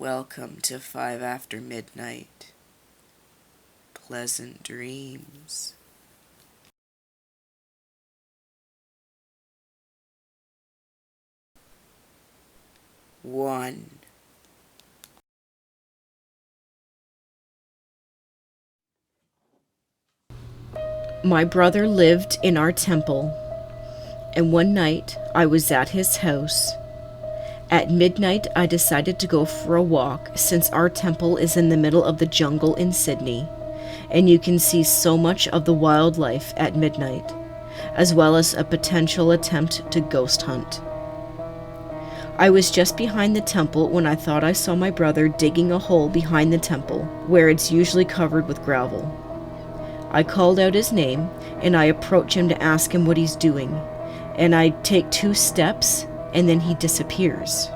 Welcome to 5 after midnight. Pleasant dreams. One. My brother lived in our temple, and one night I was at his house. At midnight, I decided to go for a walk since our temple is in the middle of the jungle in Sydney, and you can see so much of the wildlife at midnight, as well as a potential attempt to ghost hunt. I was just behind the temple when I thought I saw my brother digging a hole behind the temple, where it's usually covered with gravel. I called out his name, and I approach him to ask him what he's doing, and I take 2 steps, and then he disappears.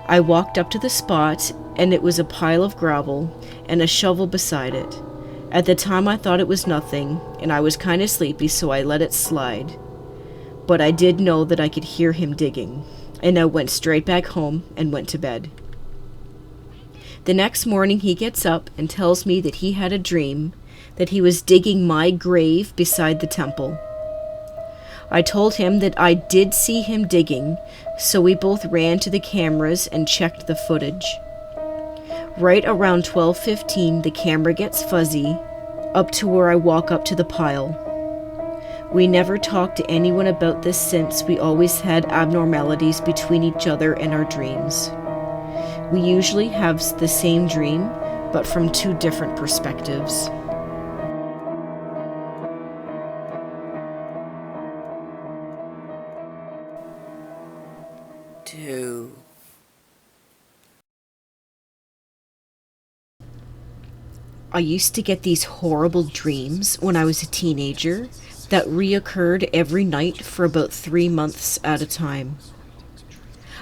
I walked up to the spot, and it was a pile of gravel and a shovel beside it. At the time I thought it was nothing, and I was kind of sleepy, so I let it slide. But I did know that I could hear him digging, and I went straight back home and went to bed. The next morning he gets up and tells me that he had a dream that he was digging my grave beside the temple. I told him that I did see him digging, so we both ran to the cameras and checked the footage. Right around 12:15, the camera gets fuzzy, up to where I walk up to the pile. We never talked to anyone about this since we always had abnormalities between each other and our dreams. We usually have the same dream, but from 2 different perspectives. 2. I used to get these horrible dreams when I was a teenager that reoccurred every night for about 3 months at a time.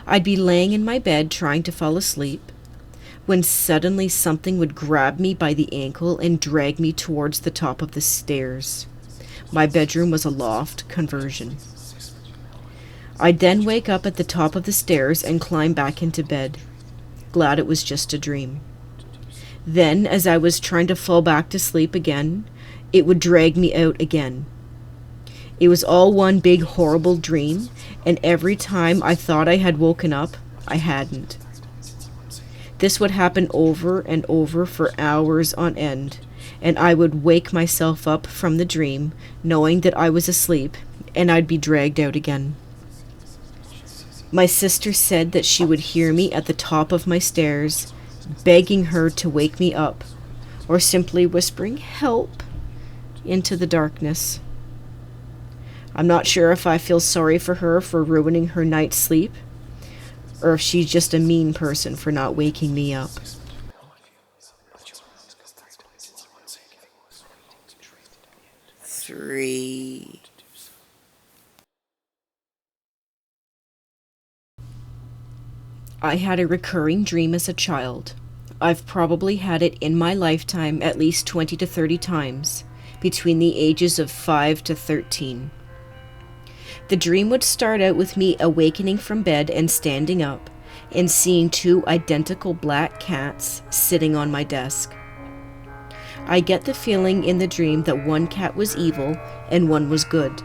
I'd be laying in my bed trying to fall asleep when suddenly something would grab me by the ankle and drag me towards the top of the stairs. My bedroom was a loft conversion. I'd then wake up at the top of the stairs and climb back into bed, glad it was just a dream. Then, as I was trying to fall back to sleep again, it would drag me out again. It was all one big horrible dream, and every time I thought I had woken up, I hadn't. This would happen over and over for hours on end, and I would wake myself up from the dream, knowing that I was asleep, and I'd be dragged out again. My sister said that she would hear me at the top of my stairs, begging her to wake me up, or simply whispering "help" into the darkness. I'm not sure if I feel sorry for her for ruining her night's sleep, or if she's just a mean person for not waking me up. 3. I had a recurring dream as a child. I've probably had it in my lifetime at least 20 to 30 times, between the ages of 5 to 13. The dream would start out with me awakening from bed and standing up, and seeing 2 identical black cats sitting on my desk. I get the feeling in the dream that one cat was evil and one was good.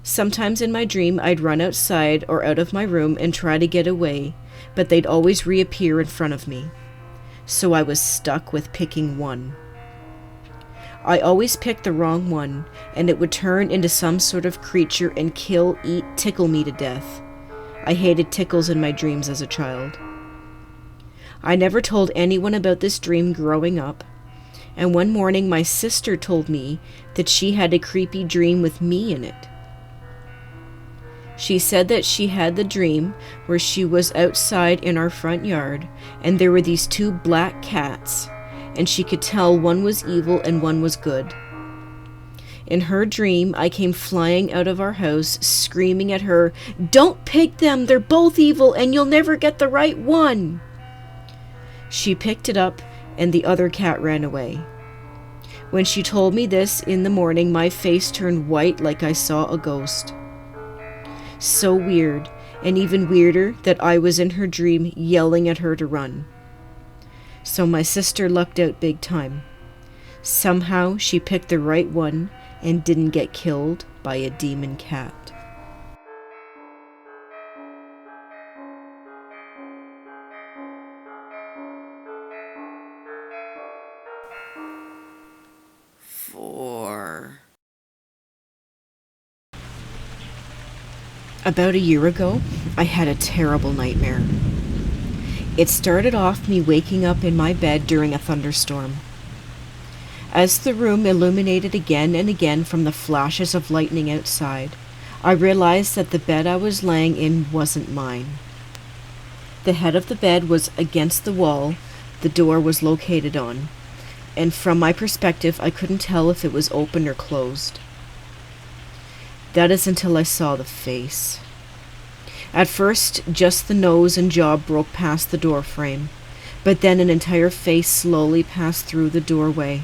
Sometimes in my dream I'd run outside or out of my room and try to get away, but they'd always reappear in front of me. So I was stuck with picking one. I always picked the wrong one, and it would turn into some sort of creature and kill, eat, tickle me to death. I hated tickles in my dreams as a child. I never told anyone about this dream growing up, and one morning my sister told me that she had a creepy dream with me in it. She said that she had the dream where she was outside in our front yard, and there were these 2 black cats, and she could tell one was evil and one was good. In her dream, I came flying out of our house, screaming at her, "Don't pick them, they're both evil, and you'll never get the right one." She picked it up, and the other cat ran away. When she told me this in the morning, my face turned white like I saw a ghost. So weird, and even weirder that I was in her dream yelling at her to run. So my sister lucked out big time. Somehow she picked the right one and didn't get killed by a demon cat. Four. About a year ago, I had a terrible nightmare. It started off me waking up in my bed during a thunderstorm. As the room illuminated again and again from the flashes of lightning outside, I realized that the bed I was laying in wasn't mine. The head of the bed was against the wall the door was located on, and from my perspective I couldn't tell if it was open or closed. That is until I saw the face. At first, just the nose and jaw broke past the door frame, but then an entire face slowly passed through the doorway.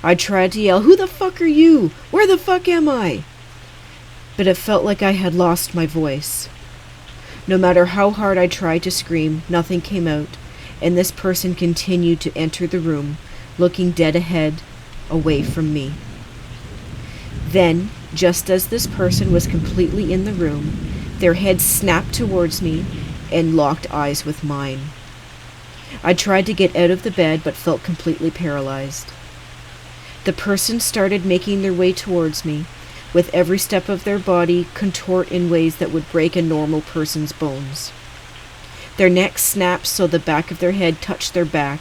I tried to yell, "Who the fuck are you? Where the fuck am I?" But it felt like I had lost my voice. No matter how hard I tried to scream, nothing came out, and this person continued to enter the room, looking dead ahead, away from me. Then, just as this person was completely in the room, their head snapped towards me and locked eyes with mine. I tried to get out of the bed but felt completely paralyzed. The person started making their way towards me, with every step of their body contort in ways that would break a normal person's bones. Their necks snapped so the back of their head touched their back.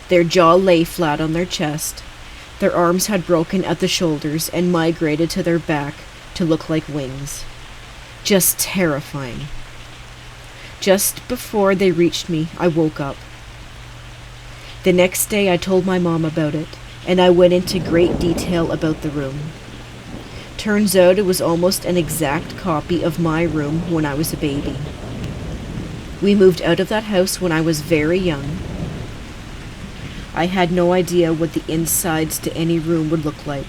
Their jaw lay flat on their chest. Their arms had broken at the shoulders and migrated to their back to look like wings. Just terrifying. Just before they reached me, I woke up. The next day I told my mom about it, and I went into great detail about the room. Turns out it was almost an exact copy of my room when I was a baby. We moved out of that house when I was very young. I had no idea what the insides to any room would look like.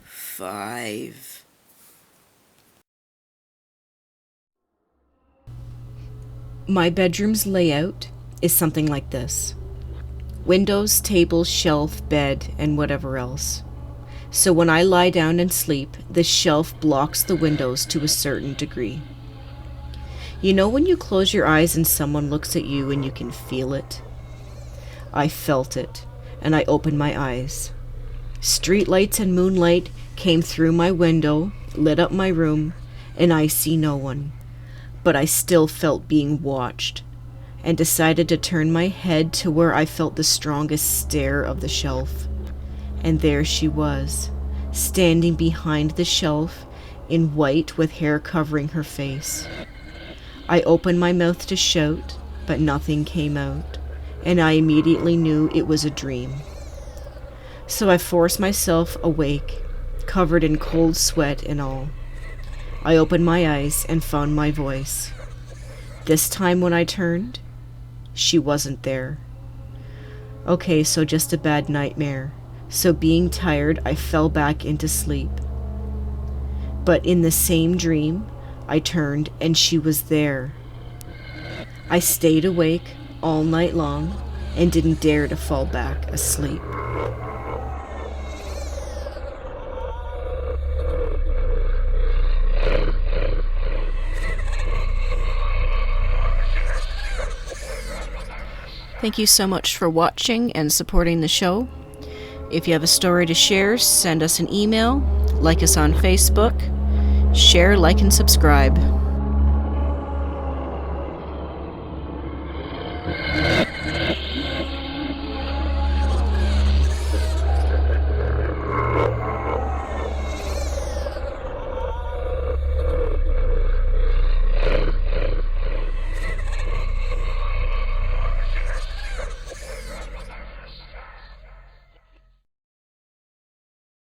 Five. My bedroom's layout is something like this: windows, table, shelf, bed, and whatever else. So when I lie down and sleep, the shelf blocks the windows to a certain degree. You know when you close your eyes and someone looks at you and you can feel it? I felt it, and I opened my eyes. Street lights and moonlight came through my window, lit up my room, and I see no one. But I still felt being watched, and decided to turn my head to where I felt the strongest stare of the shelf. And there she was, standing behind the shelf, in white with hair covering her face. I opened my mouth to shout, but nothing came out, and I immediately knew it was a dream. So I forced myself awake, covered in cold sweat and all. I opened my eyes and found my voice. This time when I turned, she wasn't there. Okay, so just a bad nightmare. So being tired, I fell back into sleep. But in the same dream, I turned and she was there. I stayed awake all night long and didn't dare to fall back asleep. Thank you so much for watching and supporting the show. If you have a story to share, send us an email, like us on Facebook, share, like, and subscribe.